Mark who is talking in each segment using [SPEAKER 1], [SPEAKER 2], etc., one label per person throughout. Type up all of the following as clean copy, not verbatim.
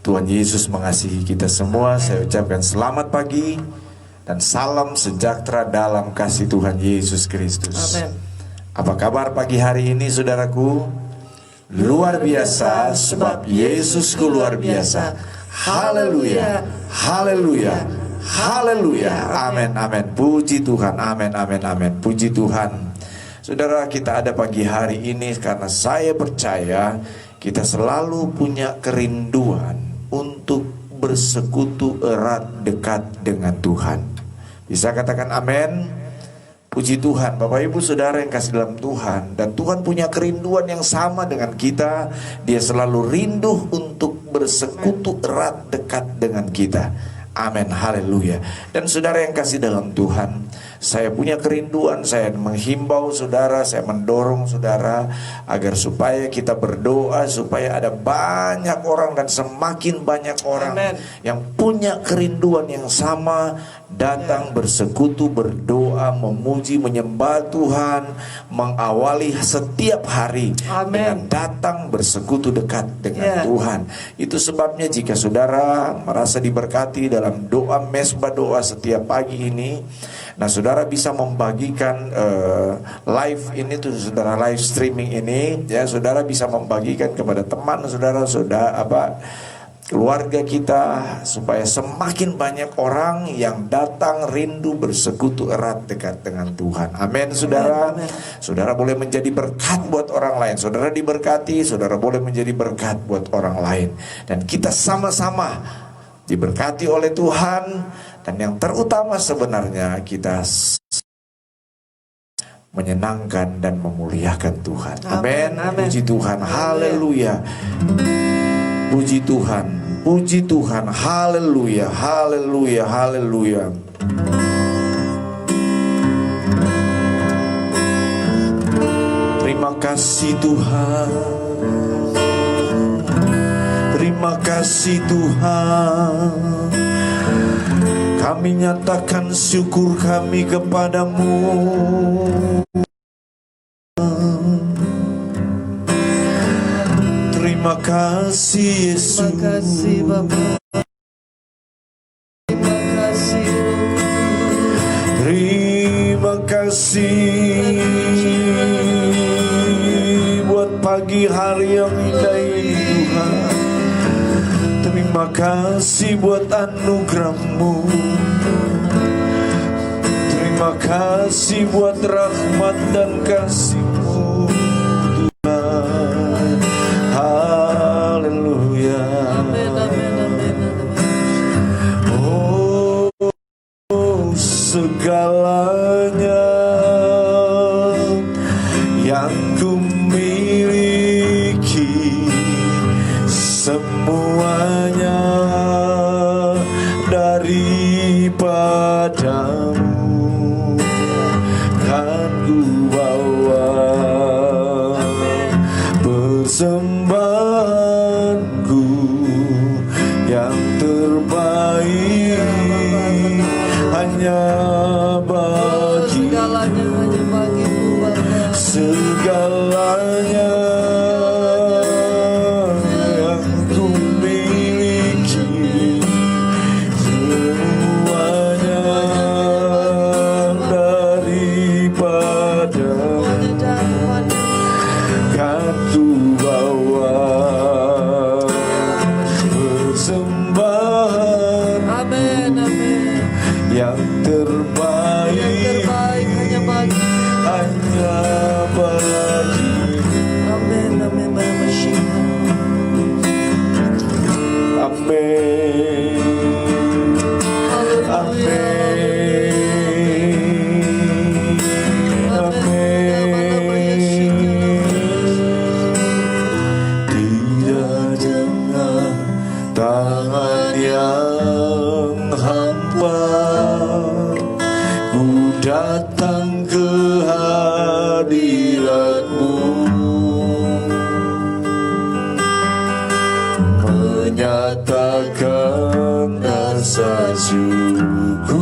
[SPEAKER 1] Tuhan Yesus mengasihi kita semua. Saya ucapkan selamat pagi dan salam sejahtera dalam kasih Tuhan Yesus Kristus.
[SPEAKER 2] Amen.
[SPEAKER 1] Apa kabar pagi hari ini, saudaraku? Luar biasa, sebab Yesusku luar biasa. Haleluya, haleluya, haleluya. Amin, amin. Puji Tuhan, amin, amin, amin. Puji Tuhan. Saudara, kita ada pagi hari ini karena saya percaya kita selalu punya kerinduan untuk bersekutu erat dekat dengan Tuhan. Bisa katakan amin? Puji Tuhan. Bapak Ibu Saudara yang kasih dalam Tuhan, dan Tuhan punya kerinduan yang sama dengan kita. Dia selalu rindu untuk bersekutu erat dekat dengan kita. Amin, haleluya. Dan saudara yang kasih dalam Tuhan, saya punya kerinduan, saya menghimbau saudara, saya mendorong saudara agar supaya kita berdoa, supaya ada banyak orang dan semakin banyak orang yang punya kerinduan yang sama, datang bersekutu, berdoa, memuji, menyembah Tuhan, mengawali setiap hari dengan datang bersekutu dekat dengan Tuhan. Itu sebabnya jika saudara merasa diberkati dalam doa mesbah doa setiap pagi ini, nah saudara bisa membagikan live ini tuh, saudara, live streaming ini ya, saudara bisa membagikan kepada teman saudara, keluarga kita, supaya semakin banyak orang yang datang rindu bersekutu erat dekat dengan Tuhan. Amin, saudara. Saudara boleh menjadi berkat buat orang lain. Saudara diberkati, saudara boleh menjadi berkat buat orang lain. Dan kita sama-sama diberkati oleh Tuhan. Dan yang terutama sebenarnya kita menyenangkan dan memuliakan Tuhan. Amin. Puji Tuhan. Haleluya. Puji Tuhan, puji Tuhan, haleluya, haleluya, haleluya. Terima kasih Tuhan, terima kasih Tuhan. Kami nyatakan syukur kami kepadamu. Terima kasih Yesus.
[SPEAKER 2] Terima kasih Bapa. Terima kasih.
[SPEAKER 1] Terima kasih buat pagi hari yang indah ini Tuhan. Terima kasih buat anugerah-Mu. Terima kasih buat rahmat dan kasih-Mu Tuhan. Haleluya.
[SPEAKER 2] Amin, amin, amin, amin.
[SPEAKER 1] Oh, segalanya yang ku miliki, semuanya daripadamu kan ku bawa. Persembahanku yang terbaik hanya bagi
[SPEAKER 2] segalanya hanya bagimu Bapa.
[SPEAKER 1] Segalanya yang ku miliki, semuanya daripada kan ku bawa. Persembahan
[SPEAKER 2] Amin, amin.
[SPEAKER 1] yang terbaik,
[SPEAKER 2] Yang terbaik hanya bagi.
[SPEAKER 1] hanya bagi.
[SPEAKER 2] Amin, amin, amin.
[SPEAKER 1] Amin. Amin. Amin. Tidak dengan tangan yang hampa ku datang ke hadirat-Mu, menyatakan rasa syukurku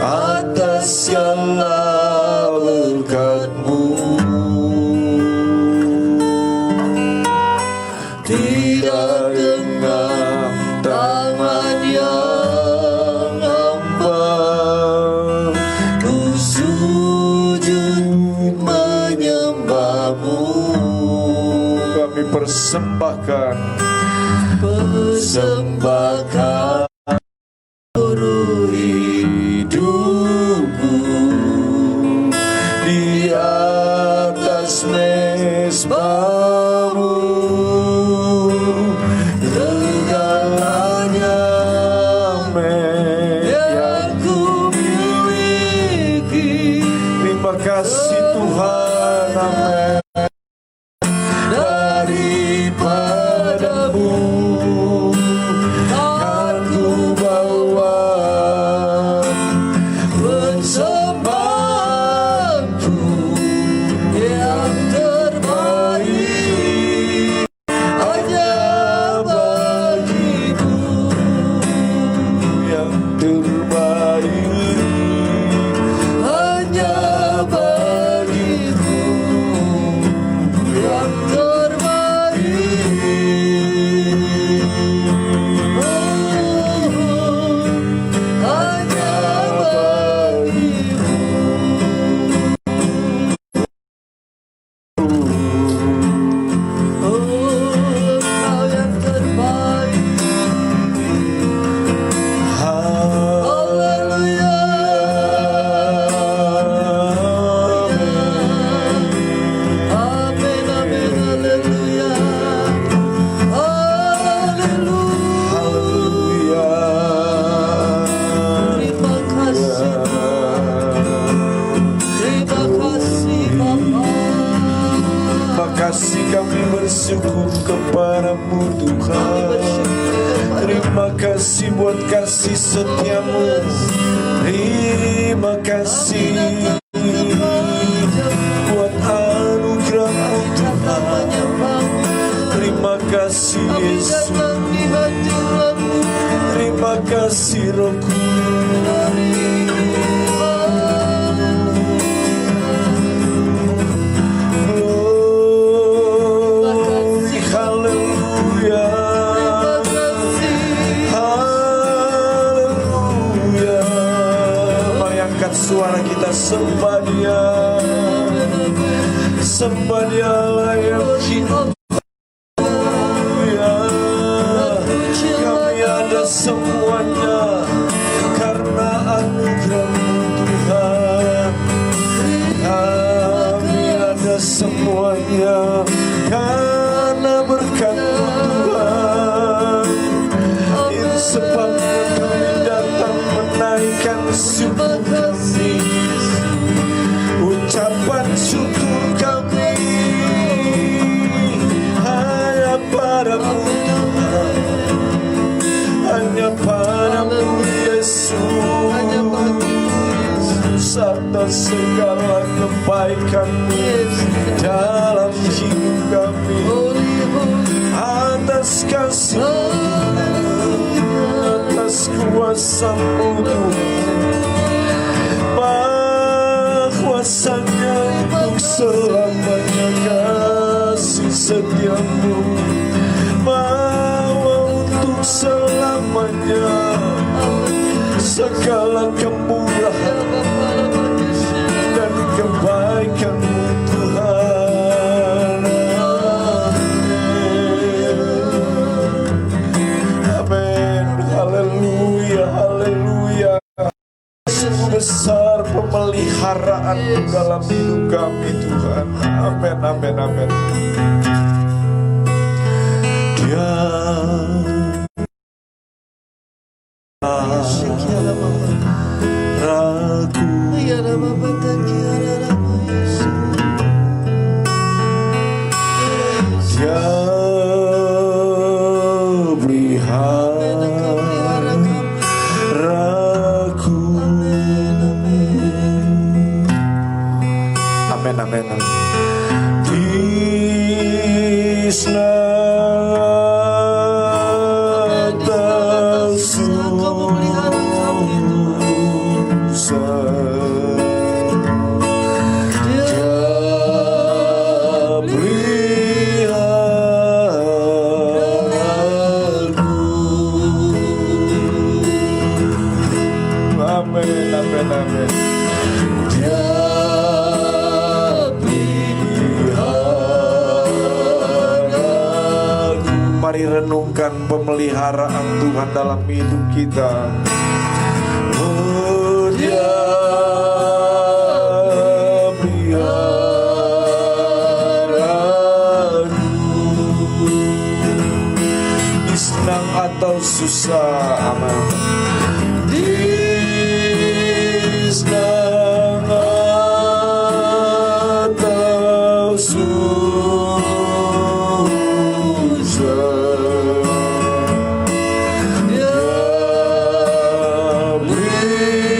[SPEAKER 1] atas segala berkat-Mu. kami persembahkan seluruh hidupku di atas mezbahmu, regalanya yang ku miliki. Terima kasih Tuhan, amin. Daripadamu kan ku bawa persembahanku yang terbaik hanya bagimu, yang terbaik hanya bagimu, yang kami bersyukur kepadamu Tuhan. Terima kasih buat kasih setiamu. Terima kasih buat anugerahmu Tuhan. Terima kasih Yesus. Terima kasih Roh Kudus. Suara kita sembah Dia, sembah Dia layak hidup. Kami ada semuanya karena anugerah-Mu Tuhan. Kami ada semuanya karena berkat-Mu Tuhan. Itu sebabnya kami datang menaikkan syukur kami, ucapan syukur kami hanya padamu Tuhan, hanya padamu Yesus, atas segala kebaikan-Mu dalam hidup kami, atas kasih-Mu, atas kuasa-Mu bahwasanya untuk selamanya kasih setia-Mu, bahwa untuk selamanya segala kemurahan dan kebaikan-Mu Tuhan. Amin. Haleluya, haleluya. Sungguh besar pemeliharaan dalam hidup kami Tuhan. Amin, amin, amin. Dia ragu, Dia peliharaku. Amin, amin, amin. Tisna Dia pelihara mari renungkan pemeliharaan Tuhan dalam hidup kita. Oh, Dia peliharaanku, di senang atau susah, aman. Di senang atau susah, Dia peliharaku.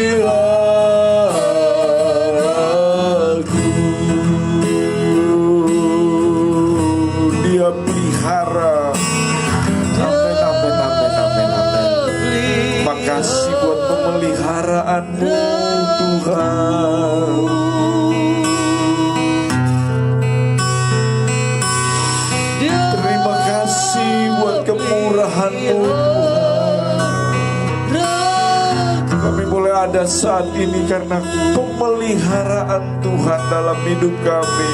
[SPEAKER 1] Dia pelihara. Amin, amin, amin, amin, amin. Makasih buat pemeliharaanmu Tuhan. Terima kasih buat kemurahan-Mu Tuhan. Kami boleh ada saat ini karena pemeliharaan Tuhan dalam hidup kami.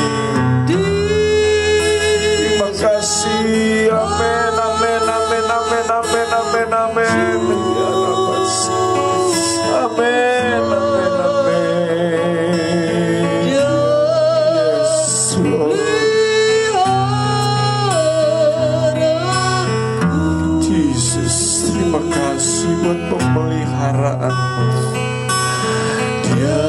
[SPEAKER 1] Terima kasih. Amin, amin, amin, amin, amin, amin, amin. Ya Rabbas. Amin, amin, amin. Yes, Lord. Jesus, terima kasih buat pemeliharaan-Mu. Dia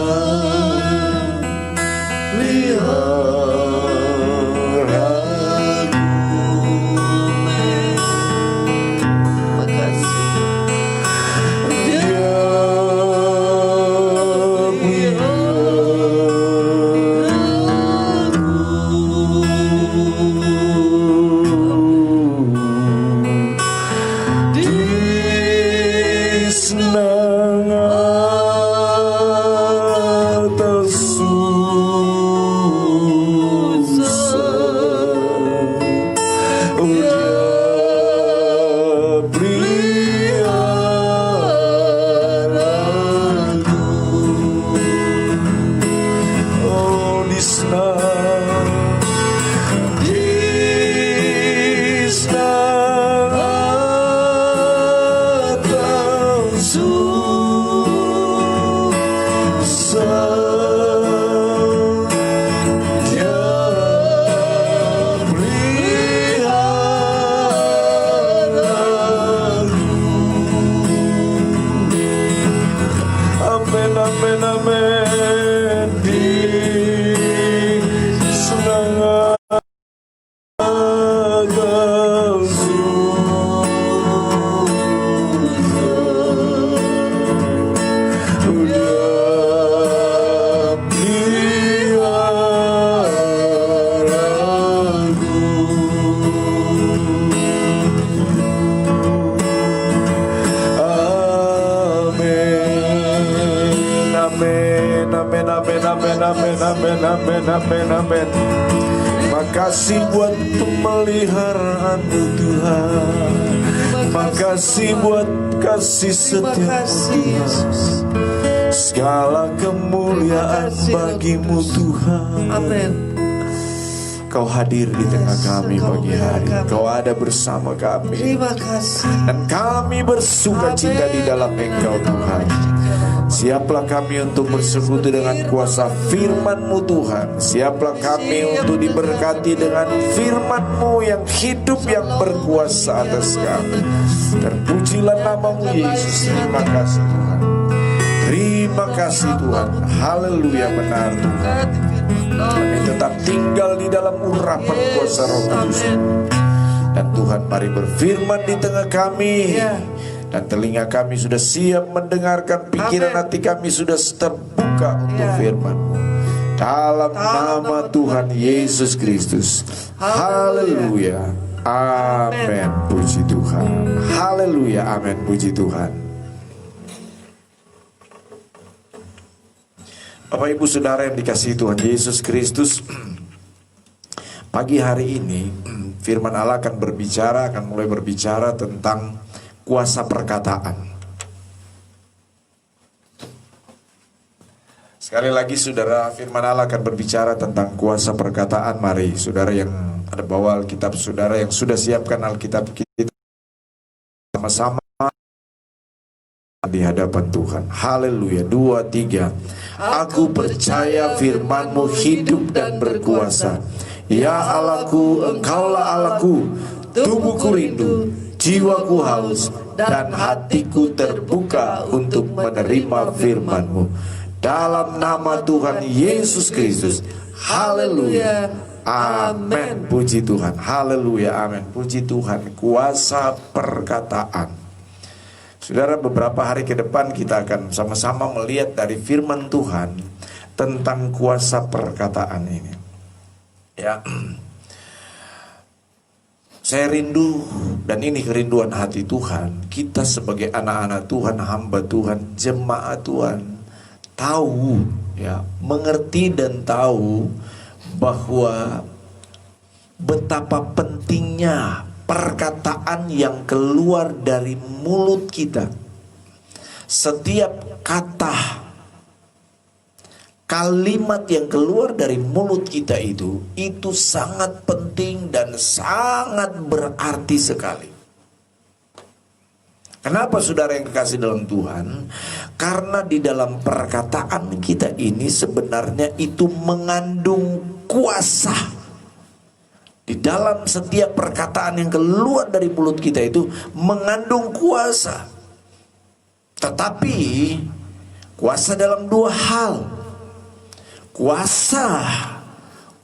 [SPEAKER 1] amin. Makasih buat pemeliharaan-Mu Tuhan. Makasih buat kasih setia-Mu Tuhan. Segala kemuliaan bagi-Mu Tuhan.
[SPEAKER 2] Amin.
[SPEAKER 1] Kau hadir di tengah kami pagi hari. Kau ada bersama kami.
[SPEAKER 2] Terima kasih.
[SPEAKER 1] Dan kami bersuka cita di dalam Engkau Tuhan. Siaplah kami untuk bersekutu dengan kuasa firman-Mu Tuhan. Siaplah kami untuk diberkati dengan firman-Mu yang hidup, yang berkuasa atas kami. Terpujilah nama-Mu Yesus. Terima kasih Tuhan. Terima kasih Tuhan. Haleluya, benar Tuhan. Kami tetap tinggal di dalam urapan kuasa Roh Kudus. Dan Tuhan mari berfirman di tengah kami. Dan telinga kami sudah siap mendengarkan, pikiran hati kami sudah terbuka untuk firman-Mu. Dalam nama Tuhan Yesus Kristus. Haleluya. Amin. Puji Tuhan. Haleluya. Amin. Puji Tuhan. Bapak Ibu Saudara yang dikasihi Tuhan Yesus Kristus, pagi hari ini firman Allah akan mulai berbicara tentang kuasa perkataan. Sekali lagi saudara, firman Allah akan berbicara tentang kuasa perkataan. Mari saudara yang Ada bawa Alkitab saudara yang sudah siapkan Alkitab kita sama-sama di hadapan Tuhan. Haleluya. 2, 3. Aku percaya firman-Mu hidup dan berkuasa. Ya Allahku, Engkaulah Allahku. Tubuhku rindu, jiwaku haus, dan hatiku terbuka untuk menerima firman-Mu. Dalam nama Tuhan Yesus Kristus. Haleluya. Amin. Puji Tuhan. Haleluya. Amin. Puji Tuhan. Kuasa perkataan. Saudara, beberapa hari ke depan kita akan sama-sama melihat dari firman Tuhan tentang kuasa perkataan ini. Ya. Saya rindu, dan ini kerinduan hati Tuhan, kita sebagai anak-anak Tuhan, hamba Tuhan, jemaat Tuhan, tahu, ya, mengerti dan tahu bahwa betapa pentingnya perkataan yang keluar dari mulut kita. Setiap kata, kalimat yang keluar dari mulut kita itu sangat penting dan sangat berarti sekali. Kenapa saudara yang kekasih dalam Tuhan? Karena di dalam perkataan kita ini sebenarnya itu mengandung kuasa. Di dalam setiap perkataan yang keluar dari mulut kita itu mengandung kuasa. Tetapi kuasa dalam dua hal. Kuasa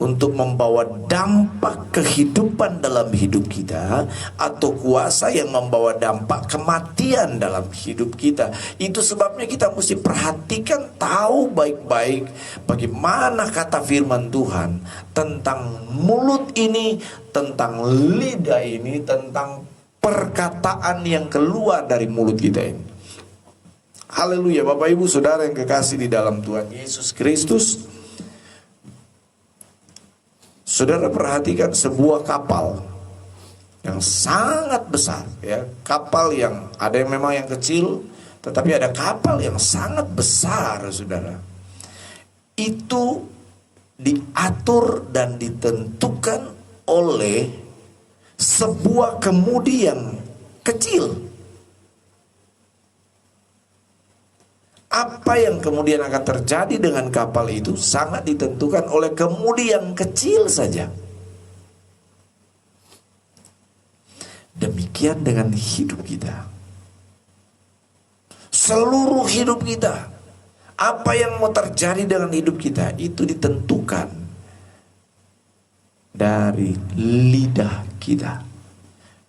[SPEAKER 1] untuk membawa dampak kehidupan dalam hidup kita, atau kuasa yang membawa dampak kematian dalam hidup kita. Itu sebabnya kita mesti perhatikan, tahu baik-baik bagaimana kata firman Tuhan tentang mulut ini, tentang lidah ini, tentang perkataan yang keluar dari mulut kita ini. Haleluya. Bapak Ibu Saudara yang kekasih di dalam Tuhan Yesus Kristus, saudara perhatikan sebuah kapal yang sangat besar, ya, kapal yang ada yang memang yang kecil, tetapi ada kapal yang sangat besar, saudara. Itu diatur dan ditentukan oleh sebuah kemudi yang kecil. Apa yang kemudian akan terjadi dengan kapal itu sangat ditentukan oleh kemudi yang kecil saja. Demikian dengan hidup kita. Seluruh hidup kita, apa yang mau terjadi dengan hidup kita itu ditentukan dari lidah kita.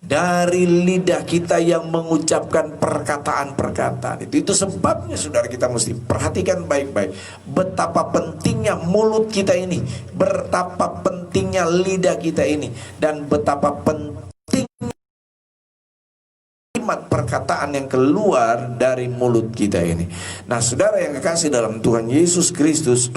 [SPEAKER 1] Dari lidah kita yang mengucapkan perkataan-perkataan itu sebabnya saudara kita mesti perhatikan baik-baik betapa pentingnya mulut kita ini, betapa pentingnya lidah kita ini, dan betapa pentingnya kalimat perkataan yang keluar dari mulut kita ini. Nah, saudara yang kekasih dalam Tuhan Yesus Kristus,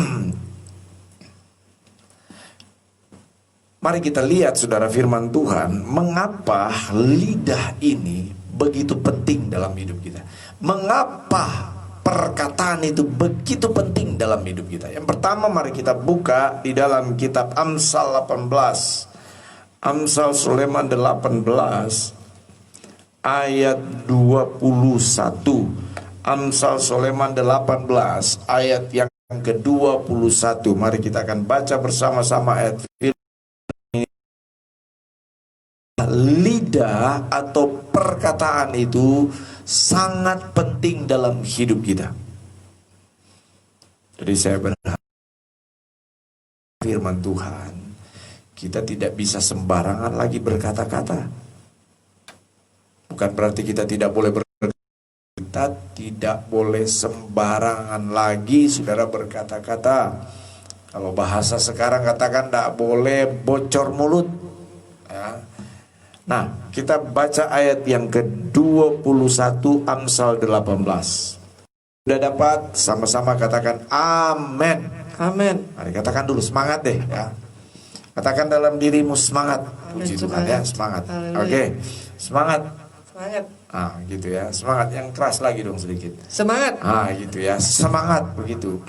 [SPEAKER 1] mari kita lihat saudara firman Tuhan, mengapa lidah ini begitu penting dalam hidup kita. Mengapa perkataan itu begitu penting dalam hidup kita. Yang pertama, mari kita buka di dalam kitab Amsal 18. Amsal Sulaiman 18 ayat 21. Amsal Sulaiman 18 ayat yang ke-21. Mari kita akan baca bersama-sama ayat lidah atau perkataan itu sangat penting dalam hidup kita. Jadi saya berharap firman Tuhan, kita tidak bisa sembarangan lagi berkata-kata. Bukan berarti kita tidak boleh berkata, kita tidak boleh sembarangan lagi saudara berkata-kata. Kalau bahasa sekarang katakan tidak boleh bocor mulut, ya. Nah, kita baca ayat yang ke-21 Amsal 18. Sudah dapat? Sama-sama katakan amin.
[SPEAKER 2] Amin.
[SPEAKER 1] Mari katakan dulu, semangat deh, ya. Katakan dalam dirimu semangat. Puji Tuhan, ya, semangat. Oke, semangat.
[SPEAKER 2] Semangat.
[SPEAKER 1] Ah, gitu ya. Semangat yang keras lagi dong sedikit.
[SPEAKER 2] Semangat.
[SPEAKER 1] Ah, gitu ya. Semangat begitu.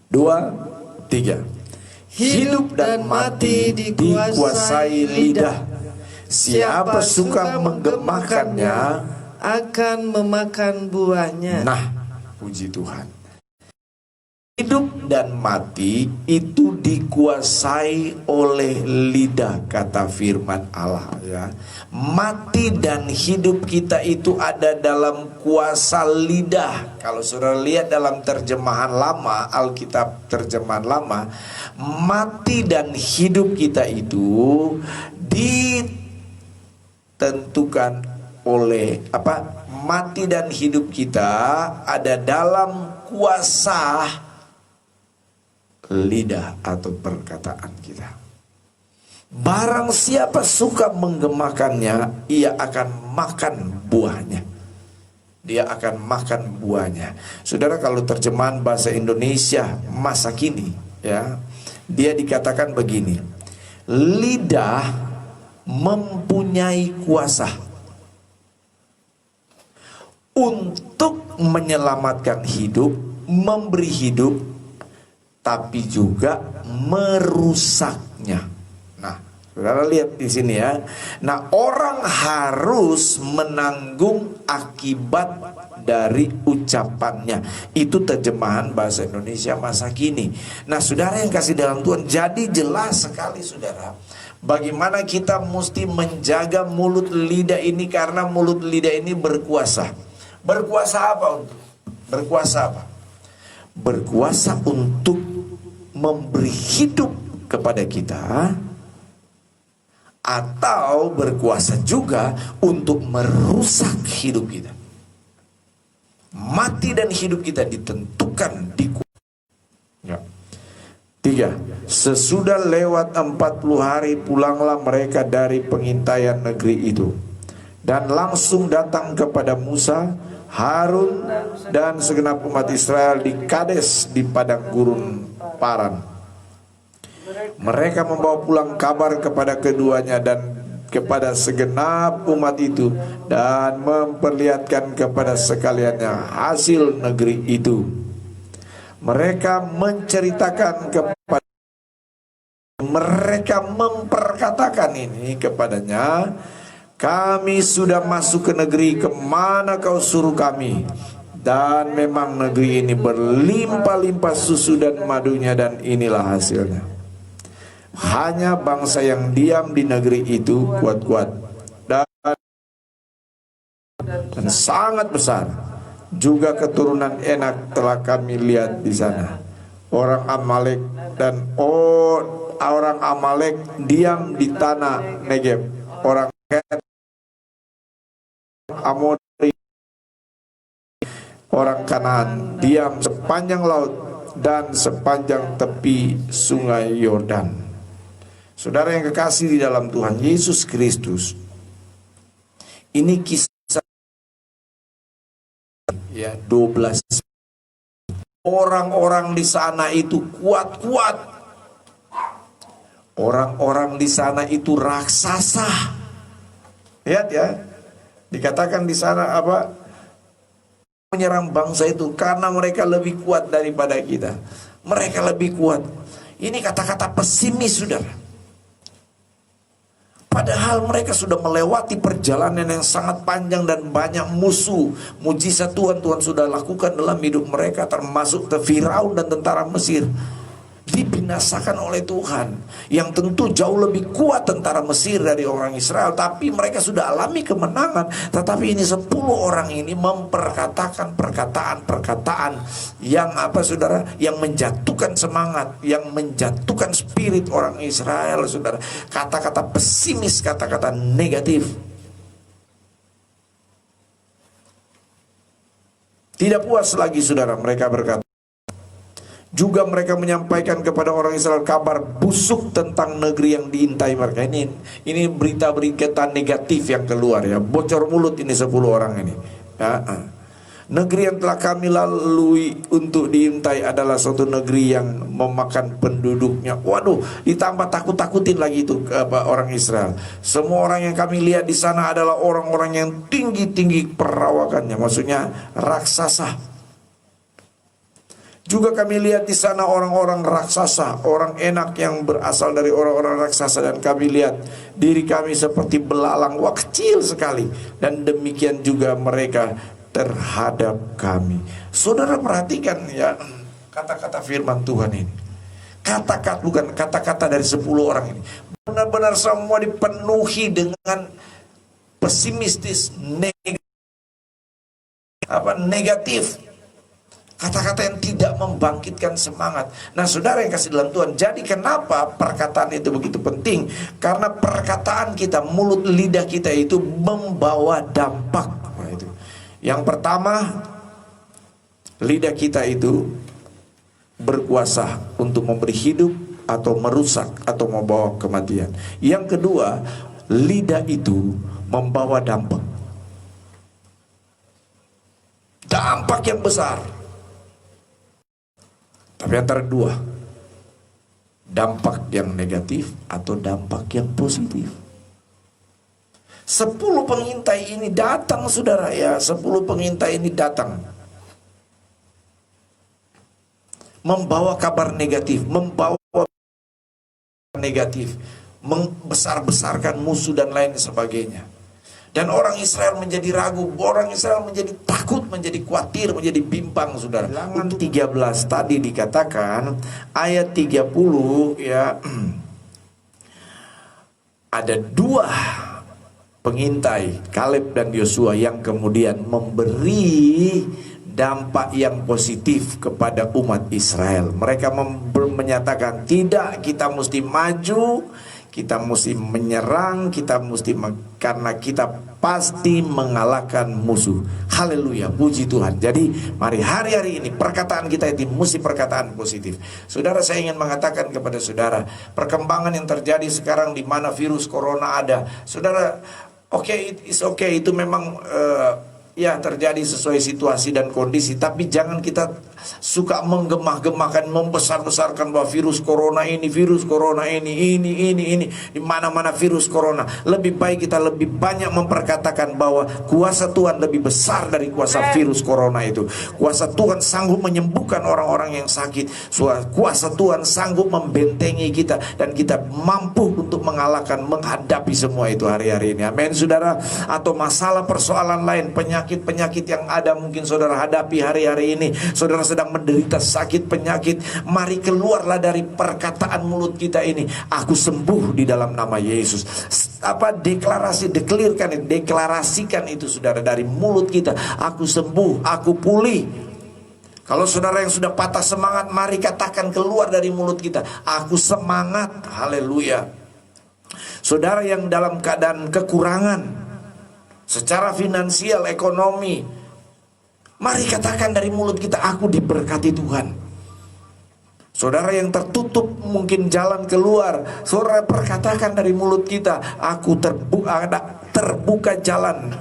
[SPEAKER 1] 2, 3. Hidup dan mati dikuasai lidah. Siapa suka menggemakannya
[SPEAKER 2] akan memakan buahnya.
[SPEAKER 1] Nah, puji Tuhan. Hidup dan mati itu dikuasai oleh lidah, kata firman Allah ya. Mati dan hidup kita itu ada dalam kuasa lidah. Kalau saudara lihat dalam terjemahan lama, Alkitab terjemahan lama, mati dan hidup kita itu ditentukan oleh apa? Mati dan hidup kita ada dalam kuasa lidah atau perkataan kita. Barang siapa suka menggemakannya, ia akan makan buahnya. Dia akan makan buahnya. Saudara, kalau terjemahan bahasa Indonesia masa kini ya, dia dikatakan begini: lidah mempunyai kuasa untuk menyelamatkan hidup, memberi hidup, tapi juga merusaknya. Nah, saudara lihat di sini ya. Nah, orang harus menanggung akibat dari ucapannya. Itu terjemahan bahasa Indonesia masa kini. Nah, saudara yang kasih dalam Tuhan, jadi jelas sekali saudara, bagaimana kita mesti menjaga mulut lidah ini, karena mulut lidah ini berkuasa. Berkuasa apa? Berkuasa apa? Berkuasa untuk memberi hidup kepada kita, atau berkuasa juga untuk merusak hidup kita. Mati dan hidup kita ditentukan di ya. 3. Sesudah lewat 40 hari pulanglah mereka dari pengintaian negeri itu, dan langsung datang kepada Musa, Harun dan segenap umat Israel di Kades di padang gurun Paran. Mereka membawa pulang kabar kepada keduanya dan kepada segenap umat itu, dan memperlihatkan kepada sekaliannya hasil negeri itu. Mereka menceritakan kepada, mereka memperkatakan ini kepadanya, kami sudah masuk ke negeri kemana kau suruh kami, dan memang negeri ini berlimpah-limpah susu dan madunya, dan inilah hasilnya. Hanya bangsa yang diam di negeri itu kuat-kuat dan sangat besar. Juga keturunan Enak telah kami lihat di sana. Orang Amalek dan orang Amalek diam di tanah Negeb. Orang Amori, orang Kanaan diam sepanjang laut dan sepanjang tepi sungai Yordan. Saudara yang kekasih di dalam Tuhan Yesus Kristus, ini kisah ya 12. Orang-orang di sana itu kuat-kuat. Orang-orang di sana itu raksasa. Lihat ya, dikatakan di sana apa? Menyerang bangsa itu karena mereka lebih kuat daripada kita. Mereka lebih kuat. Ini kata-kata pesimis, saudara. Padahal mereka sudah melewati perjalanan yang sangat panjang dan banyak musuh. Mujizat Tuhan sudah lakukan dalam hidup mereka, termasuk Firaun dan tentara Mesir dibinasakan oleh Tuhan, yang tentu jauh lebih kuat tentara Mesir dari orang Israel. Tapi mereka sudah alami kemenangan. Tetapi ini 10 orang ini memperkatakan perkataan-perkataan yang apa, saudara, yang menjatuhkan semangat, yang menjatuhkan spirit orang Israel, saudara. Kata-kata pesimis, kata-kata negatif. Tidak puas lagi, saudara, mereka berkata. Juga mereka menyampaikan kepada orang Israel kabar busuk tentang negeri yang diintai mereka. Ini berita-berita negatif yang keluar ya. Bocor mulut ini 10 orang ini ya. Negeri yang telah kami lalui untuk diintai adalah suatu negeri yang memakan penduduknya. Waduh, ditambah takut-takutin lagi itu orang Israel. Semua orang yang kami lihat di sana adalah orang-orang yang tinggi-tinggi perawakannya, maksudnya raksasa. Juga kami lihat di sana orang-orang raksasa, orang enak yang berasal dari orang-orang raksasa, dan kami lihat diri kami seperti belalang, wah kecil sekali, dan demikian juga mereka terhadap kami. Saudara perhatikan ya kata-kata firman Tuhan ini. Kata-kata bukan kata-kata dari 10 orang ini. Benar-benar semua dipenuhi dengan pesimistis, negatif. Kata-kata yang tidak membangkitkan semangat. Nah saudara yang kasih dalam Tuhan, jadi kenapa perkataan itu begitu penting? Karena perkataan kita, mulut lidah kita itu membawa dampak. Nah, itu. Yang pertama, lidah kita itu berkuasa untuk memberi hidup atau merusak atau membawa kematian. Yang kedua, lidah itu membawa dampak. Dampak yang besar. Tapi antara dua, dampak yang negatif atau dampak yang positif. 10 pengintai ini datang saudara ya, 10 pengintai ini datang membawa kabar negatif, membesar-besarkan musuh dan lain sebagainya. Dan orang Israel menjadi ragu, orang Israel menjadi takut, menjadi khawatir, menjadi bimbang saudara. Bilangan 13 tadi dikatakan ayat 30 ya, ada 2 pengintai Kaleb dan Yosua yang kemudian memberi dampak yang positif kepada umat Israel. Mereka menyatakan tidak, kita mesti maju, kita mesti menyerang, karena kita pasti mengalahkan musuh. Haleluya, puji Tuhan. Jadi mari hari-hari ini perkataan kita itu mesti perkataan positif. Saudara, saya ingin mengatakan kepada saudara, perkembangan yang terjadi sekarang di mana virus corona ada, saudara, it's okay, itu memang ya terjadi sesuai situasi dan kondisi. Tapi jangan kita suka menggemah-gemahkan, membesar-besarkan bahwa virus corona ini, di mana-mana virus corona. Lebih baik kita lebih banyak memperkatakan bahwa kuasa Tuhan lebih besar dari kuasa virus corona itu. Kuasa Tuhan sanggup menyembuhkan orang-orang yang sakit. Kuasa Tuhan sanggup membentengi kita, dan kita mampu untuk menghadapi semua itu hari-hari ini. Amin saudara. Atau masalah persoalan lain, penyakit yang ada mungkin saudara hadapi hari-hari ini. Saudara sedang menderita sakit penyakit, mari keluarlah dari perkataan mulut kita ini, aku sembuh di dalam nama Yesus. Deklarasikan itu saudara dari mulut kita, aku sembuh, aku pulih. Kalau saudara yang sudah patah semangat, mari katakan keluar dari mulut kita, aku semangat. Haleluya. Saudara yang dalam keadaan kekurangan secara finansial, ekonomi, mari katakan dari mulut kita, aku diberkati Tuhan. Saudara yang tertutup mungkin jalan keluar, saudara perkatakan dari mulut kita, aku terbuka jalan.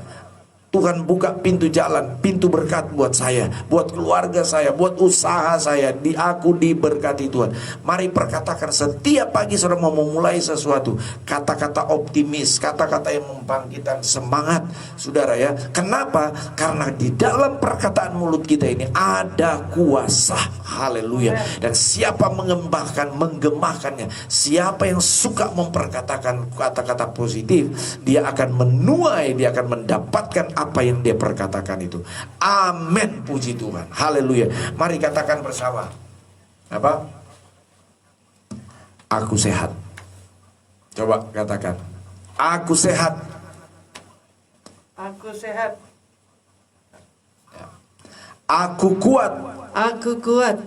[SPEAKER 1] Tuhan buka pintu jalan, pintu berkat buat saya, buat keluarga saya, buat usaha saya. Aku diberkati Tuhan. Mari perkatakan setiap pagi saudara mau memulai sesuatu, kata-kata optimis, kata-kata yang membangkitkan semangat saudara ya. Kenapa? Karena di dalam perkataan mulut kita ini ada kuasa. Haleluya. Dan siapa menggemahkannya, siapa yang suka memperkatakan kata-kata positif, dia akan menuai, dia akan mendapatkan apa yang dia perkatakan itu. Amin, puji Tuhan. Haleluya. Mari katakan bersama. Apa? Aku sehat. Coba katakan. Aku sehat.
[SPEAKER 2] Aku sehat.
[SPEAKER 1] Aku kuat.
[SPEAKER 2] Aku kuat.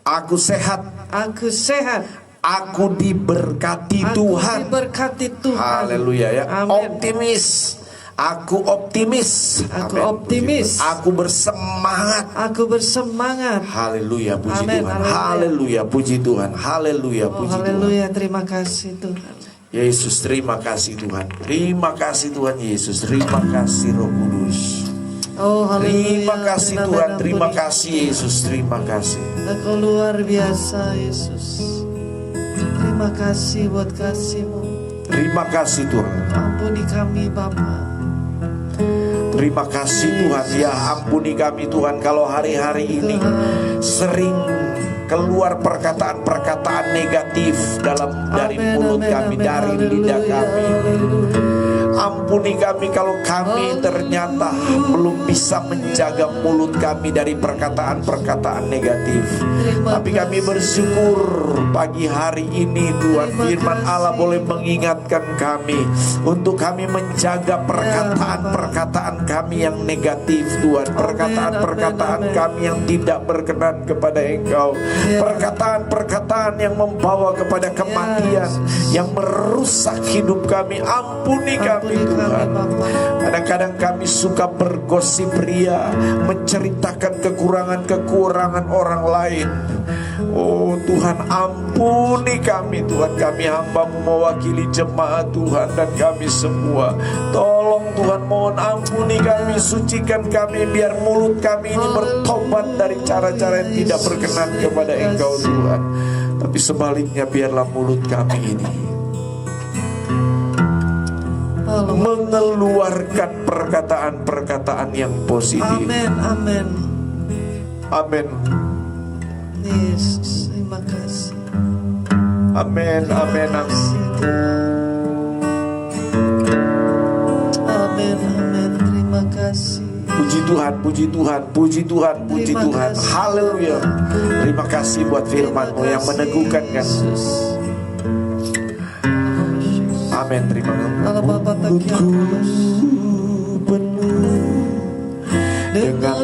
[SPEAKER 1] Aku sehat.
[SPEAKER 2] Aku sehat.
[SPEAKER 1] Aku diberkati Tuhan.
[SPEAKER 2] Aku diberkati Tuhan.
[SPEAKER 1] Haleluya ya.
[SPEAKER 2] Amin.
[SPEAKER 1] Optimis. Aku optimis.
[SPEAKER 2] Aku
[SPEAKER 1] Amin.
[SPEAKER 2] optimis.
[SPEAKER 1] Aku bersemangat.
[SPEAKER 2] Aku bersemangat.
[SPEAKER 1] Haleluya, puji
[SPEAKER 2] Amin.
[SPEAKER 1] Tuhan. Haleluya, puji Tuhan. Haleluya, puji Tuhan.
[SPEAKER 2] Haleluya, terima kasih Tuhan.
[SPEAKER 1] Yesus, terima kasih Tuhan. Terima kasih Tuhan Yesus. Terima kasih Roh Kudus.
[SPEAKER 2] Oh, haleluya.
[SPEAKER 1] Terima kasih Tuhan. Terima kasih Yesus. Terima kasih.
[SPEAKER 2] Engkau luar biasa Yesus. Terima kasih buat kasih-Mu.
[SPEAKER 1] Terima kasih Tuhan.
[SPEAKER 2] Ampuni kami Bapa.
[SPEAKER 1] Terima kasih Tuhan. Ya ampuni kami Tuhan kalau hari-hari ini sering keluar perkataan-perkataan negatif dari mulut kami, dari lidah kami. Ampuni kami kalau kami ternyata belum bisa menjaga mulut kami dari perkataan-perkataan negatif. Tapi kami bersyukur pagi hari ini Tuhan, firman Allah boleh mengingatkan kami untuk kami menjaga perkataan-perkataan kami yang negatif Tuhan, perkataan-perkataan kami yang tidak berkenan kepada Engkau, perkataan-perkataan yang membawa kepada kematian, yang merusak hidup kami. Ampuni kami Tuhan. Kadang-kadang kami suka bergosip ria, menceritakan kekurangan-kekurangan orang lain. Oh Tuhan, ampuni kami Tuhan. Kami hamba-Mu mewakili jemaat Tuhan dan kami semua. Tolong Tuhan, mohon ampuni kami, sucikan kami, biar mulut kami ini bertobat dari cara-cara yang tidak berkenan kepada Engkau Tuhan. Tapi sebaliknya biarlah mulut kami ini mengeluarkan perkataan-perkataan yang positif.
[SPEAKER 2] Amin, amin.
[SPEAKER 1] Amin.
[SPEAKER 2] Yesus, terima kasih.
[SPEAKER 1] Amin, amin, amin.
[SPEAKER 2] Amin, amin. Terima kasih.
[SPEAKER 1] Puji Tuhan, puji Tuhan, puji Tuhan, puji
[SPEAKER 2] Terima
[SPEAKER 1] Tuhan.
[SPEAKER 2] kasih.
[SPEAKER 1] Haleluya. Terima kasih buat firman-Mu yang meneguhkan kan. Amin, terima kasih.
[SPEAKER 2] Allah Bapa Takiakus.
[SPEAKER 1] Penuh dengan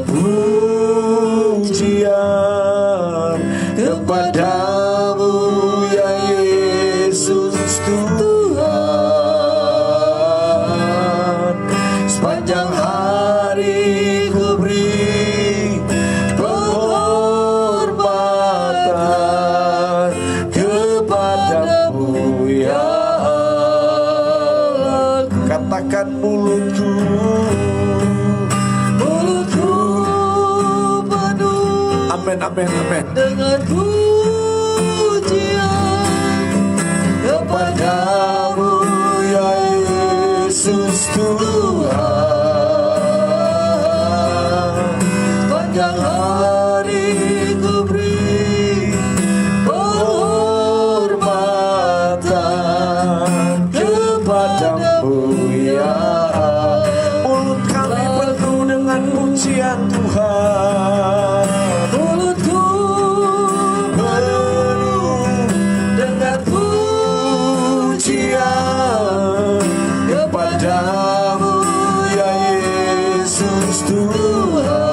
[SPEAKER 1] pujian kepadamu ya Yesus Tuhan. Sepanjang hari ku beri penghormatan kepadamu ya Allah. Katakan mulutku
[SPEAKER 2] penuh.
[SPEAKER 1] Amin, amin, amin.
[SPEAKER 2] Dengan pujian
[SPEAKER 1] Kepadamu ya Yesus Tuhan. Sepanjang hari ku beri penghormatan kepadamu ya Allah. Mulut kami penuh dengan pujian Tuhan.
[SPEAKER 2] mulutku
[SPEAKER 1] Penuh dengan pujian kepadamu ya Yesus Tuhan.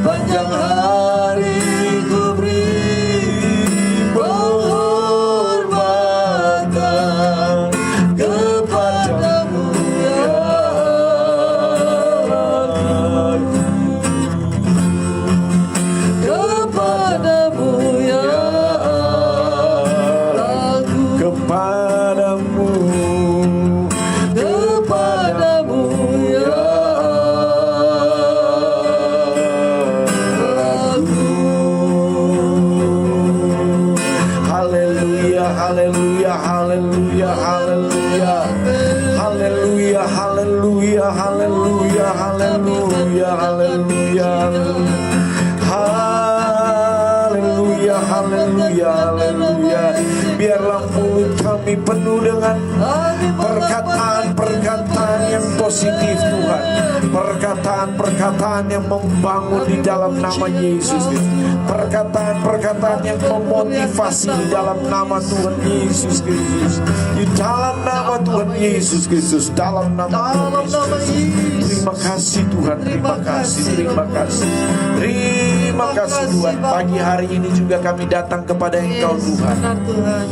[SPEAKER 1] Panjang hari ku beri penghormatan kepadamu ya Allah.
[SPEAKER 2] kepadamu ya Allahku.
[SPEAKER 1] Kepadamu,
[SPEAKER 2] Kepadamu ya Allahku.
[SPEAKER 1] haleluya, haleluya, haleluya, haleluya, haleluya, haleluya, haleluya, haleluya, haleluya, haleluya, haleluya, haleluya. Biarlah mulut kami penuh dengan perkataan-perkataan yang positif Tuhan, perkataan-perkataan yang membangun di dalam nama Yesus, perkataan-perkataan yang memotivasi di dalam nama Tuhan Yesus Kristus, di dalam nama Tuhan Yesus Kristus, dalam nama Tuhan Yesus. Terima kasih Tuhan, terima kasih, terima kasih, terima kasih Tuhan. Pagi hari ini juga kami datang kepada Engkau Tuhan,
[SPEAKER 2] Benar Tuhan.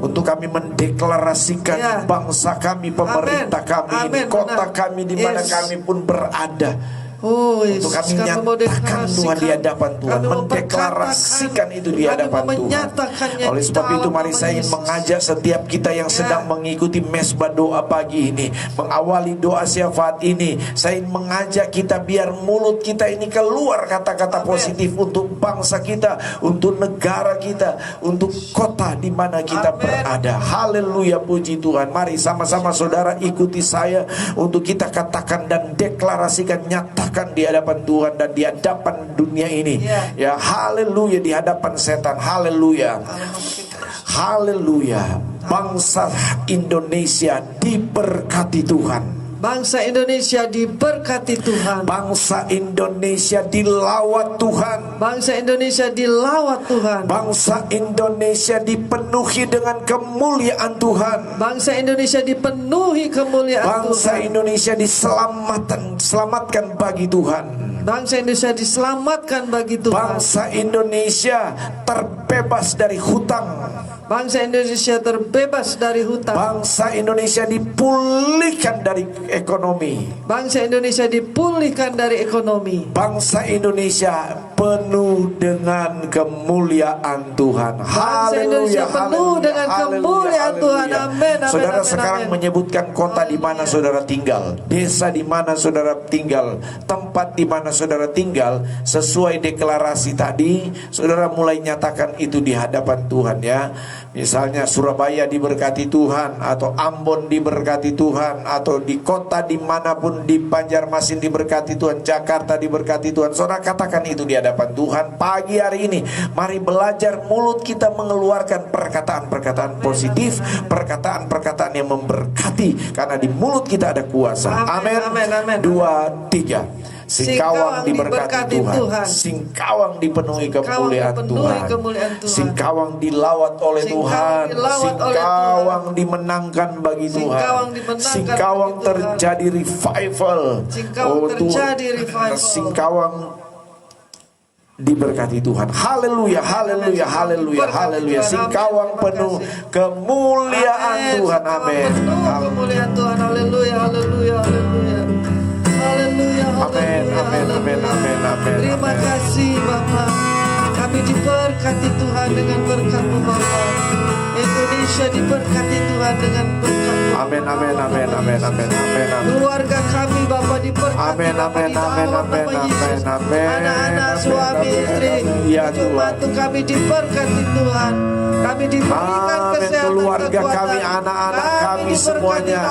[SPEAKER 1] untuk kami mendeklarasikan
[SPEAKER 2] Ya.
[SPEAKER 1] bangsa kami, pemerintah kami, ini,
[SPEAKER 2] Amin,
[SPEAKER 1] kota
[SPEAKER 2] benar.
[SPEAKER 1] kami di mana
[SPEAKER 2] Yes.
[SPEAKER 1] kami pun berada.
[SPEAKER 2] Oh, Yesus,
[SPEAKER 1] Untuk kami
[SPEAKER 2] kami mau
[SPEAKER 1] nyatakan Tuhan di hadapan Tuhan,
[SPEAKER 2] kami mau
[SPEAKER 1] mendeklarasikan itu di hadapan
[SPEAKER 2] kami mau
[SPEAKER 1] Tuhan.
[SPEAKER 2] menyatakannya
[SPEAKER 1] Oleh
[SPEAKER 2] di
[SPEAKER 1] sebab itu
[SPEAKER 2] dalam
[SPEAKER 1] mari
[SPEAKER 2] nama
[SPEAKER 1] saya ingin
[SPEAKER 2] Yesus.
[SPEAKER 1] mengajak setiap kita yang sedang mengikuti mesbah doa pagi ini, mengawali doa syafaat ini, saya ingin mengajak kita biar mulut kita ini keluar kata-kata positif untuk bangsa kita, untuk negara kita, untuk kota di mana kita berada. Haleluya, puji Tuhan. Mari sama-sama saudara ikuti saya untuk kita katakan dan deklarasikan, nyatakan di hadapan Tuhan dan di hadapan dunia ini. Ya, haleluya, di hadapan setan. Haleluya. Haleluya. Bangsa Indonesia diberkati Tuhan.
[SPEAKER 2] Bangsa Indonesia diberkati Tuhan.
[SPEAKER 1] Bangsa Indonesia dilawat Tuhan.
[SPEAKER 2] Bangsa Indonesia dilawat Tuhan.
[SPEAKER 1] Bangsa Indonesia dipenuhi dengan kemuliaan Tuhan.
[SPEAKER 2] Bangsa Indonesia dipenuhi kemuliaan
[SPEAKER 1] Bangsa
[SPEAKER 2] Tuhan.
[SPEAKER 1] Indonesia diselamatkan bagi Tuhan.
[SPEAKER 2] Bangsa Indonesia diselamatkan bagi Tuhan.
[SPEAKER 1] Bangsa Indonesia terbebas dari hutang.
[SPEAKER 2] Bangsa Indonesia terbebas dari hutang.
[SPEAKER 1] Bangsa Indonesia dipulihkan dari ekonomi.
[SPEAKER 2] Bangsa Indonesia dipulihkan dari ekonomi.
[SPEAKER 1] Bangsa Indonesia penuh dengan kemuliaan Tuhan.
[SPEAKER 2] Bangsa Indonesia penuh dengan kemuliaan Tuhan. Amin, amin,
[SPEAKER 1] Saudara
[SPEAKER 2] amin,
[SPEAKER 1] sekarang
[SPEAKER 2] amin.
[SPEAKER 1] menyebutkan kota di mana saudara tinggal, desa di mana saudara tinggal, tempat di mana saudara tinggal, sesuai deklarasi tadi. Saudara mulai nyatakan itu di hadapan Tuhan, ya. Misalnya Surabaya diberkati Tuhan, atau Ambon diberkati Tuhan, atau di kota dimanapun, di Banjarmasin diberkati Tuhan, Jakarta diberkati Tuhan. Saudara katakan itu di hadapan Tuhan. Pagi hari ini mari belajar mulut kita mengeluarkan perkataan-perkataan positif, perkataan-perkataan yang memberkati, karena di mulut kita ada kuasa. Amin.
[SPEAKER 2] Amin, amin.
[SPEAKER 1] 2, 3. Singkawang diberkati Tuhan. Singkawang dipenuhi kemuliaan Tuhan. Singkawang dilawat oleh Tuhan. Singkawang dimenangkan bagi Tuhan. Singkawang terjadi revival. Oh Tuhan, Singkawang diberkati Tuhan. Haleluya, haleluya, haleluya, haleluya. Singkawang penuh kemuliaan Tuhan. Amin.
[SPEAKER 2] Kemuliaan Tuhan. Haleluya, haleluya, haleluya. Haleluya,
[SPEAKER 1] amin, amin, amin, amin, amin.
[SPEAKER 2] Terima kasih Bapa. Kami diberkati Tuhan dengan berkat-Mu Bapa. Indonesia diberkati Tuhan dengan berkat-Mu.
[SPEAKER 1] Amin, amin, amin, amin, amin, amin, amin.
[SPEAKER 2] Keluarga kami Bapa diberkati.
[SPEAKER 1] Amin, amin, amin, amin, amin, amin.
[SPEAKER 2] Anak-anak, suami, istri, cucu mantu kami diberkati Tuhan. Kami diberikan kesehatan,
[SPEAKER 1] keluarga kami, anak-anak kami semuanya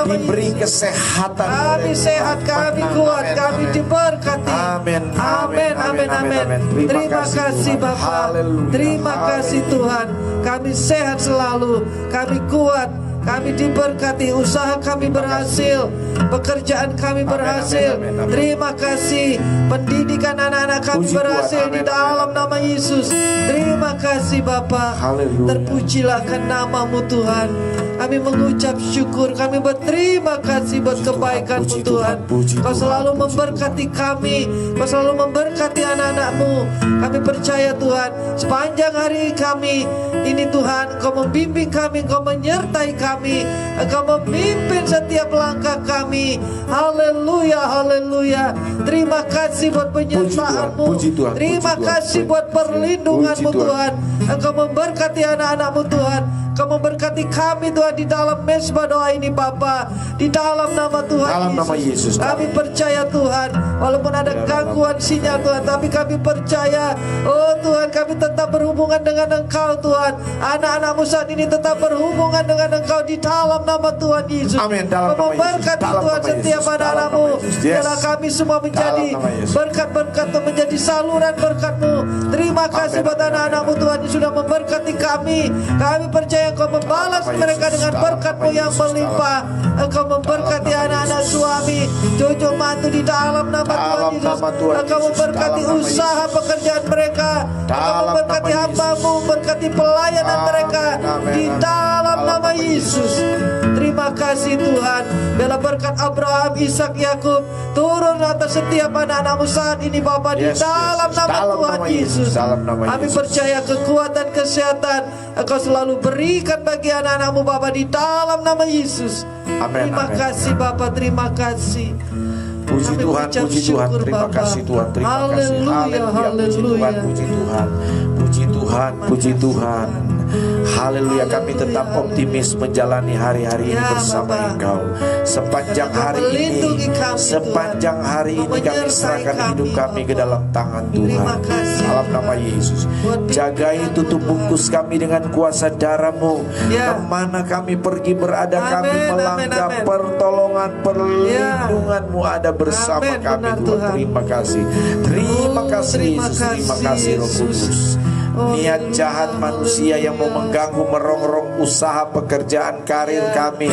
[SPEAKER 1] diberi kesehatan.
[SPEAKER 2] Kami sehat, kami kuat, kami diberkati.
[SPEAKER 1] Amin,
[SPEAKER 2] amin, amin, amin. Terima kasih Bapa. Terima kasih Tuhan. Kami sehat selalu, kami kuat, kami diberkati, usaha kami berhasil, pekerjaan kami berhasil. Terima kasih, pendidikan anak-anak kami berhasil di dalam nama Yesus. Terima kasih Bapa. Terpujilah akan nama-Mu Tuhan. Kami mengucap syukur, kami berterima kasih buat kebaikan-Mu Tuhan. Kau selalu memberkati kami, Kau selalu memberkati anak-anak-Mu. Kami percaya Tuhan, sepanjang hari kami ini Tuhan, Kau membimbing kami, Kau menyertai kami, Kau memimpin setiap langkah kami. Haleluya, haleluya. Terima kasih buat penyertaan-Mu. Terima kasih buat perlindungan-Mu Tuhan. Engkau memberkati anak-anak-Mu Tuhan. Kau memberkati kami Tuhan di dalam mesbah doa ini Bapa. Di dalam nama Tuhan
[SPEAKER 1] dalam nama Yesus.
[SPEAKER 2] Kami percaya Tuhan, walaupun ada gangguan sinyal Tuhan, tapi kami percaya, oh Tuhan, kami tetap berhubungan dengan Engkau Tuhan. Anak-anak-Mu saat ini tetap berhubungan dengan Engkau di dalam nama Tuhan Yesus.
[SPEAKER 1] Amin.
[SPEAKER 2] Kau memberkati Tuhan setiap anak-anak-Mu. Biarlah kami semua menjadi berkat-berkat-Mu, menjadi saluran berkat-Mu. Terima kasih buat anak-anak-Mu Tuhan yang sudah memberkati kami. Kami percaya Engkau membalas mereka dengan berkat-Mu yang melimpah. Engkau memberkati anak-anak suami, cucu mantu di dalam nama Tuhan Yesus. Engkau memberkati usaha pekerjaan mereka. Engkau memberkati hamba-Mu, memberkati pelayanan mereka di dalam nama Yesus. Terima kasih Tuhan. Biarlah berkat Abraham, Ishak, Yakub turun atas setiap anak-anak-Mu saat ini Bapa, di dalam nama Tuhan Yesus. Kami percaya kekuatan, kesehatan Engkau selalu berikan bagi anak-anak-Mu Bapa, di dalam nama Yesus. Terima kasih Bapa, terima kasih.
[SPEAKER 1] Puji
[SPEAKER 2] Kami
[SPEAKER 1] Tuhan,
[SPEAKER 2] ucap
[SPEAKER 1] puji Tuhan.
[SPEAKER 2] syukur,
[SPEAKER 1] Terima
[SPEAKER 2] Bapa.
[SPEAKER 1] kasih Tuhan, terima kasih.
[SPEAKER 2] Haleluya,
[SPEAKER 1] Puji Tuhan,
[SPEAKER 2] haleluya.
[SPEAKER 1] puji Tuhan. Puji Tuhan, puji Tuhan. Haleluya, kami tetap optimis menjalani hari-hari ini
[SPEAKER 2] Ya,
[SPEAKER 1] bersama
[SPEAKER 2] Bapa.
[SPEAKER 1] Engkau. Sepanjang hari ini,
[SPEAKER 2] Melindungi kami,
[SPEAKER 1] sepanjang
[SPEAKER 2] Tuhan.
[SPEAKER 1] hari ini kami
[SPEAKER 2] Menyertai
[SPEAKER 1] serahkan
[SPEAKER 2] kami,
[SPEAKER 1] hidup kami ke
[SPEAKER 2] Bapa.
[SPEAKER 1] dalam tangan Tuhan.
[SPEAKER 2] Terima kasih.
[SPEAKER 1] Dalam nama Yesus, jagai tutup bungkus kami dengan kuasa darah-Mu.
[SPEAKER 2] Ya.
[SPEAKER 1] Kemana kami pergi berada, kami
[SPEAKER 2] Amin,
[SPEAKER 1] melangkah,
[SPEAKER 2] amin, amin.
[SPEAKER 1] pertolongan, perlindungan-Mu ada bersama
[SPEAKER 2] Amin,
[SPEAKER 1] kami.
[SPEAKER 2] benar,
[SPEAKER 1] Tuhan,
[SPEAKER 2] Tuhan.
[SPEAKER 1] terima kasih. Terima
[SPEAKER 2] Oh,
[SPEAKER 1] kasih
[SPEAKER 2] terima
[SPEAKER 1] Yesus, terima
[SPEAKER 2] kasih,
[SPEAKER 1] kasih Roh
[SPEAKER 2] Yesus.
[SPEAKER 1] Kudus.
[SPEAKER 2] Oh,
[SPEAKER 1] Niat jahat manusia yang mau mengganggu, merongrong usaha pekerjaan karir kami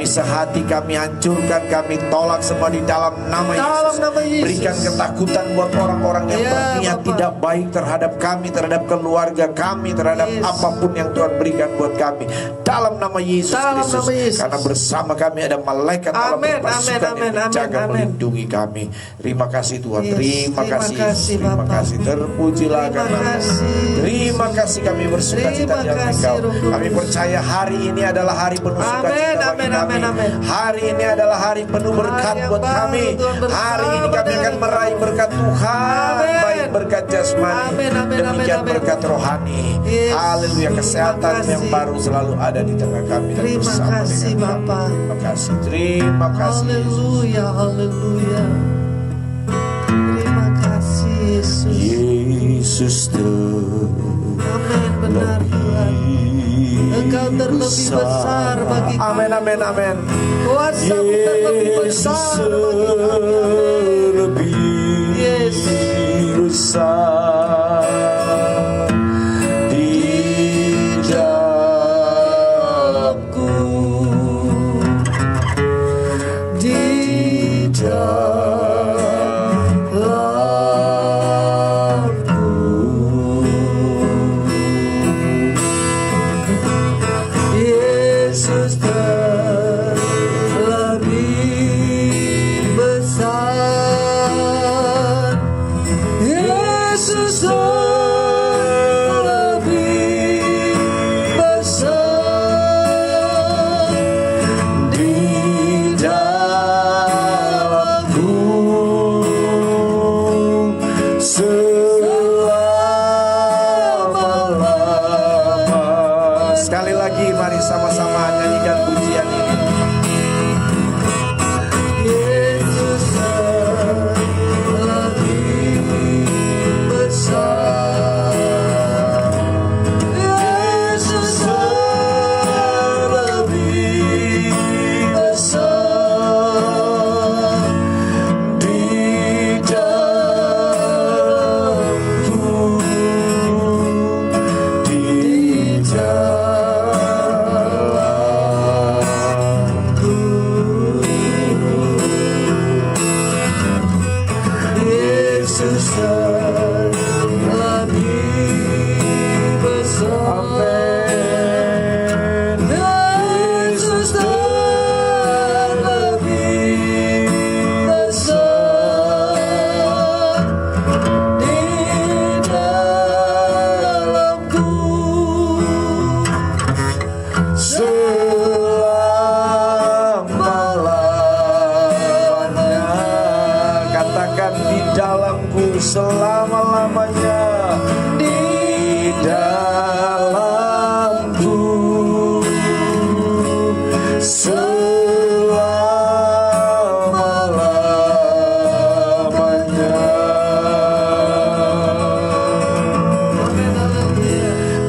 [SPEAKER 1] sehati, kami hancurkan, kami tolak semua di dalam nama
[SPEAKER 2] Dalam
[SPEAKER 1] Yesus.
[SPEAKER 2] nama Yesus.
[SPEAKER 1] Berikan ketakutan buat orang-orang yang
[SPEAKER 2] Ya,
[SPEAKER 1] berniat
[SPEAKER 2] Bapak.
[SPEAKER 1] tidak baik terhadap kami, terhadap keluarga kami, terhadap
[SPEAKER 2] Yes.
[SPEAKER 1] apapun yang Tuhan berikan buat kami. Dalam nama Yesus
[SPEAKER 2] Dalam
[SPEAKER 1] Kristus.
[SPEAKER 2] nama Yesus.
[SPEAKER 1] Karena bersama kami ada malaikat Allah
[SPEAKER 2] Amin,
[SPEAKER 1] berpasukan
[SPEAKER 2] amin,
[SPEAKER 1] yang
[SPEAKER 2] amin,
[SPEAKER 1] menjaga,
[SPEAKER 2] amin.
[SPEAKER 1] melindungi kami. Terima kasih Tuhan.
[SPEAKER 2] Yes.
[SPEAKER 1] Terima
[SPEAKER 2] Terima
[SPEAKER 1] kasih.
[SPEAKER 2] kasih,
[SPEAKER 1] Terima
[SPEAKER 2] Bapak.
[SPEAKER 1] kasih. Terpujilah
[SPEAKER 2] Terima
[SPEAKER 1] karena
[SPEAKER 2] kasih.
[SPEAKER 1] terima kasih kami bersuka cita
[SPEAKER 2] Terima
[SPEAKER 1] di dalam
[SPEAKER 2] kasih,
[SPEAKER 1] Engkau.
[SPEAKER 2] Roh Kudus.
[SPEAKER 1] Kami percaya hari ini adalah hari penuh sukacita
[SPEAKER 2] Amin,
[SPEAKER 1] bagi
[SPEAKER 2] amin,
[SPEAKER 1] kami.
[SPEAKER 2] amin, amin.
[SPEAKER 1] Hari ini adalah hari penuh berkat
[SPEAKER 2] yang
[SPEAKER 1] buat
[SPEAKER 2] baru,
[SPEAKER 1] kami.
[SPEAKER 2] Tuhan, bersama
[SPEAKER 1] Hari ini kami akan
[SPEAKER 2] dengan
[SPEAKER 1] meraih berkat Tuhan,
[SPEAKER 2] Amin.
[SPEAKER 1] baik berkat jasmani,
[SPEAKER 2] Amin, amin,
[SPEAKER 1] demikian
[SPEAKER 2] amin, amin.
[SPEAKER 1] berkat rohani.
[SPEAKER 2] Yes.
[SPEAKER 1] Haleluya, kesehatan
[SPEAKER 2] Terima
[SPEAKER 1] yang
[SPEAKER 2] kasih.
[SPEAKER 1] baru selalu ada di tengah kami dan
[SPEAKER 2] Terima
[SPEAKER 1] bersama
[SPEAKER 2] kasih,
[SPEAKER 1] dengan kami.
[SPEAKER 2] Bapa.
[SPEAKER 1] Terima kasih. Terima kasih. Yesus.
[SPEAKER 2] Haleluya, haleluya. Terima kasih Yesus.
[SPEAKER 1] Yesus
[SPEAKER 2] Amin, benar Tuhan. Engkau terlebih besar bagi kami.
[SPEAKER 1] Amin, amin, amin.
[SPEAKER 2] Kuasa-Mu terlebih besar bagi kami.
[SPEAKER 1] lebih
[SPEAKER 2] Yes.
[SPEAKER 1] besar di dalamku,
[SPEAKER 2] Di
[SPEAKER 1] Yesus
[SPEAKER 2] terlebih besar, Yesus terlebih besar
[SPEAKER 1] di dalamku selama-lamanya. Sekali lagi mari sama-sama nyanyikan pujian ini.
[SPEAKER 2] Yesus terlebih besar, Yesus terlebih besar
[SPEAKER 1] Di dalamku, di
[SPEAKER 2] Yesus terlebih besar. Yesus terlebih besar di dalamku.
[SPEAKER 1] selama-lamanya. Katakan di dalamku selama-lamanya. Di dalamku selama-lamanya.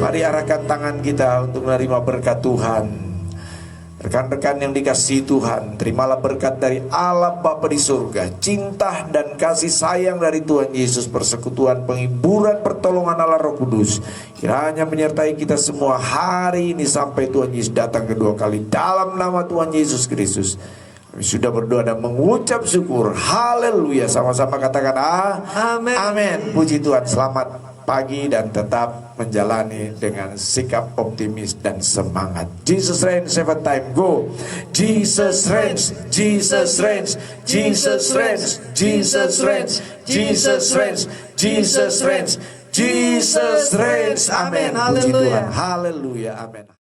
[SPEAKER 1] Mari arahkan tangan kita untuk menerima berkat Tuhan. Rekan-rekan yang dikasihi Tuhan, terimalah berkat dari Allah Bapa di surga, cinta dan kasih sayang dari Tuhan Yesus, persekutuan, penghiburan, pertolongan Allah Roh Kudus kiranya menyertai kita semua hari ini sampai Tuhan Yesus datang kedua kali. Dalam nama Tuhan Yesus Kristus kami sudah berdoa dan mengucap syukur. Haleluya. Sama-sama katakan
[SPEAKER 2] Amin.
[SPEAKER 1] amin. Puji Tuhan. Selamat pagi dan tetap menjalani dengan sikap optimis dan semangat. Jesus reigns, seven time go. Jesus reigns, Jesus reigns, Jesus reigns, Jesus reigns, Jesus reigns, Jesus reigns, Jesus reigns. Amin. Puji
[SPEAKER 2] Haleluya.
[SPEAKER 1] Tuhan. Haleluya. Amin.